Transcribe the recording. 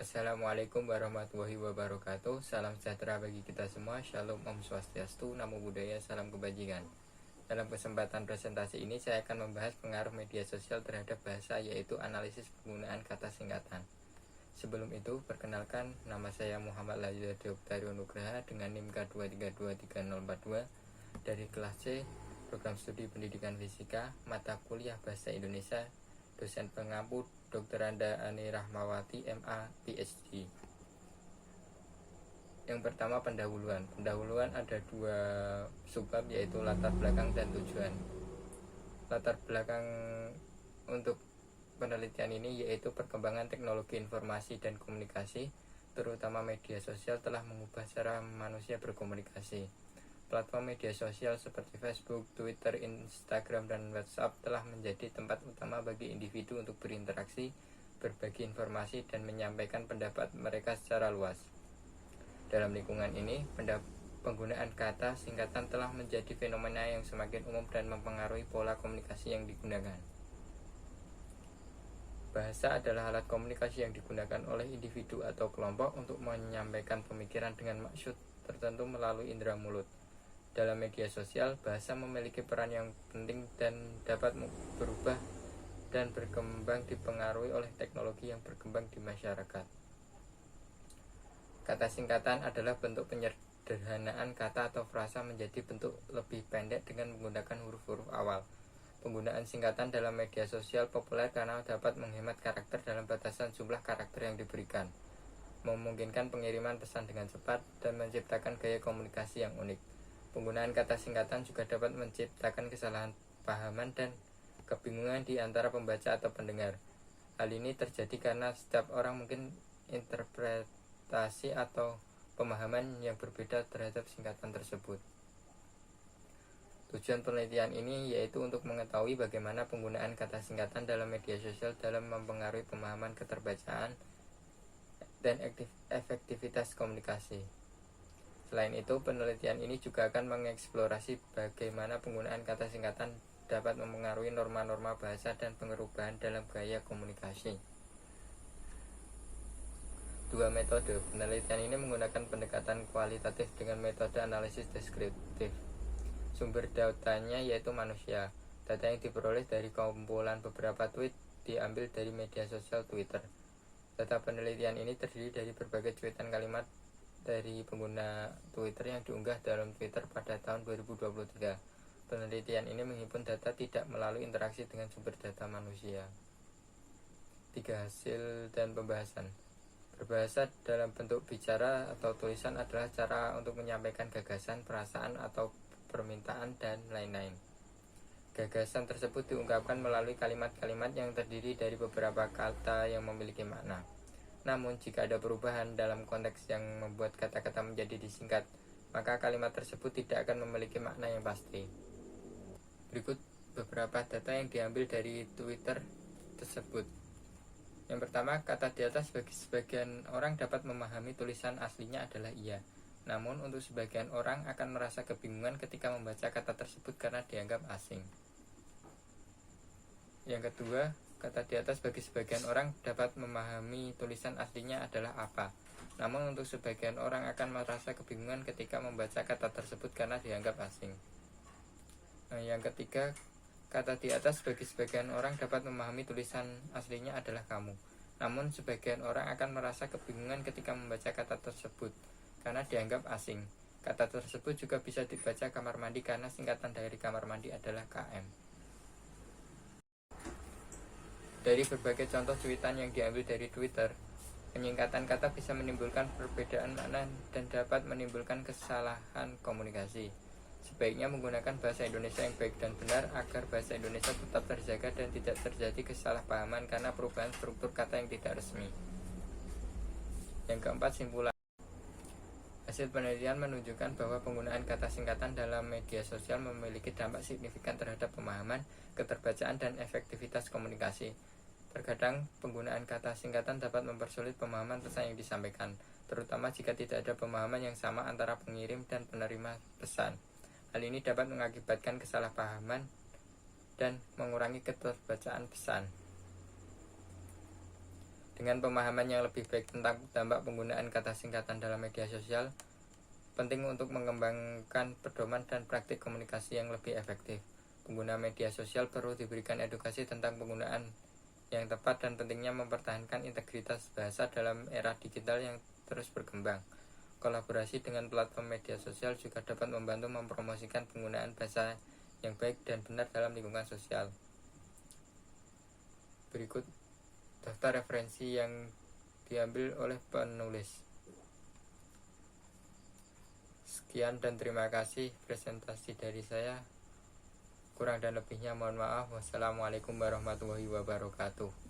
Assalamualaikum warahmatullahi wabarakatuh. Salam sejahtera bagi kita semua. Shalom, Om Swastiastu, Namo Buddhaya, salam kebajikan. Dalam kesempatan presentasi ini saya akan membahas pengaruh media sosial terhadap bahasa, yaitu analisis penggunaan kata singkatan. Sebelum itu, perkenalkan, nama saya Muhammad Lajuda Deoktario Nugraha dengan NIM K2323042 dari kelas C, Program Studi Pendidikan Fisika, mata kuliah Bahasa Indonesia, dosen pengampu Dr. Anda Ani Rahmawati, MA, PhD. Yang pertama, pendahuluan. Pendahuluan ada dua subbab, yaitu latar belakang dan tujuan. Latar belakang untuk penelitian ini yaitu perkembangan teknologi informasi dan komunikasi, terutama media sosial, telah mengubah cara manusia berkomunikasi. Platform media sosial seperti Facebook, Twitter, Instagram, dan WhatsApp telah menjadi tempat utama bagi individu untuk berinteraksi, berbagi informasi, dan menyampaikan pendapat mereka secara luas. Dalam lingkungan ini, penggunaan kata singkatan telah menjadi fenomena yang semakin umum dan mempengaruhi pola komunikasi yang digunakan. Bahasa adalah alat komunikasi yang digunakan oleh individu atau kelompok untuk menyampaikan pemikiran dengan maksud tertentu melalui indera mulut. Dalam media sosial, bahasa memiliki peran yang penting dan dapat berubah dan berkembang dipengaruhi oleh teknologi yang berkembang di masyarakat. Kata singkatan adalah bentuk penyederhanaan kata atau frasa menjadi bentuk lebih pendek dengan menggunakan huruf-huruf awal. Penggunaan singkatan dalam media sosial populer karena dapat menghemat karakter dalam batasan jumlah karakter yang diberikan, memungkinkan pengiriman pesan dengan cepat, dan menciptakan gaya komunikasi yang unik. Penggunaan kata singkatan juga dapat menciptakan kesalahan pahaman dan kebingungan di antara pembaca atau pendengar. Hal ini terjadi karena setiap orang mungkin interpretasi atau pemahaman yang berbeda terhadap singkatan tersebut. Tujuan penelitian ini yaitu untuk mengetahui bagaimana penggunaan kata singkatan dalam media sosial dalam mempengaruhi pemahaman keterbacaan dan efektivitas komunikasi. Selain itu, penelitian ini juga akan mengeksplorasi bagaimana penggunaan kata singkatan dapat mempengaruhi norma-norma bahasa dan perubahan dalam gaya komunikasi. Dua metode penelitian ini menggunakan pendekatan kualitatif dengan metode analisis deskriptif. Sumber datanya yaitu manusia. Data yang diperoleh dari kumpulan beberapa tweet diambil dari media sosial Twitter. Data penelitian ini terdiri dari berbagai cuitan kalimat dari pengguna Twitter yang diunggah dalam Twitter pada tahun 2023. Penelitian ini menghimpun data tidak melalui interaksi dengan sumber data manusia. 3. Hasil dan pembahasan. Berbahasa dalam bentuk bicara atau tulisan adalah cara untuk menyampaikan gagasan, perasaan, atau permintaan, dan lain-lain. Gagasan tersebut diungkapkan melalui kalimat-kalimat yang terdiri dari beberapa kata yang memiliki makna. Namun, jika ada perubahan dalam konteks yang membuat kata-kata menjadi disingkat, maka kalimat tersebut tidak akan memiliki makna yang pasti. Berikut beberapa data yang diambil dari Twitter tersebut. Yang pertama, kata di atas bagi sebagian orang dapat memahami tulisan aslinya adalah iya. Namun, untuk sebagian orang akan merasa kebingungan ketika membaca kata tersebut karena dianggap asing. Yang kedua, kata di atas bagi sebagian orang dapat memahami tulisan aslinya adalah apa. Namun untuk sebagian orang akan merasa kebingungan ketika membaca kata tersebut karena dianggap asing. Yang ketiga, kata di atas bagi sebagian orang dapat memahami tulisan aslinya adalah kamu. Namun sebagian orang akan merasa kebingungan ketika membaca kata tersebut karena dianggap asing. Kata tersebut juga bisa dibaca kamar mandi karena singkatan dari kamar mandi adalah KM. Dari berbagai contoh cuitan yang diambil dari Twitter, penyingkatan kata bisa menimbulkan perbedaan makna dan dapat menimbulkan kesalahan komunikasi. Sebaiknya menggunakan bahasa Indonesia yang baik dan benar agar bahasa Indonesia tetap terjaga dan tidak terjadi kesalahpahaman karena perubahan struktur kata yang tidak resmi. Yang keempat, simpulan. Hasil penelitian menunjukkan bahwa penggunaan kata singkatan dalam media sosial memiliki dampak signifikan terhadap pemahaman, keterbacaan, dan efektivitas komunikasi. Terkadang penggunaan kata singkatan dapat mempersulit pemahaman pesan yang disampaikan, terutama jika tidak ada pemahaman yang sama antara pengirim dan penerima pesan. Hal ini dapat mengakibatkan kesalahpahaman dan mengurangi keterbacaan pesan. Dengan pemahaman yang lebih baik tentang dampak penggunaan kata singkatan dalam media sosial, penting untuk mengembangkan pedoman dan praktik komunikasi yang lebih efektif. Pengguna media sosial perlu diberikan edukasi tentang penggunaan yang tepat dan pentingnya mempertahankan integritas bahasa dalam era digital yang terus berkembang. Kolaborasi dengan platform media sosial juga dapat membantu mempromosikan penggunaan bahasa yang baik dan benar dalam lingkungan sosial. Berikut daftar referensi yang diambil oleh penulis. Sekian dan terima kasih presentasi dari saya. Kurang dan lebihnya mohon maaf. Wassalamualaikum warahmatullahi wabarakatuh.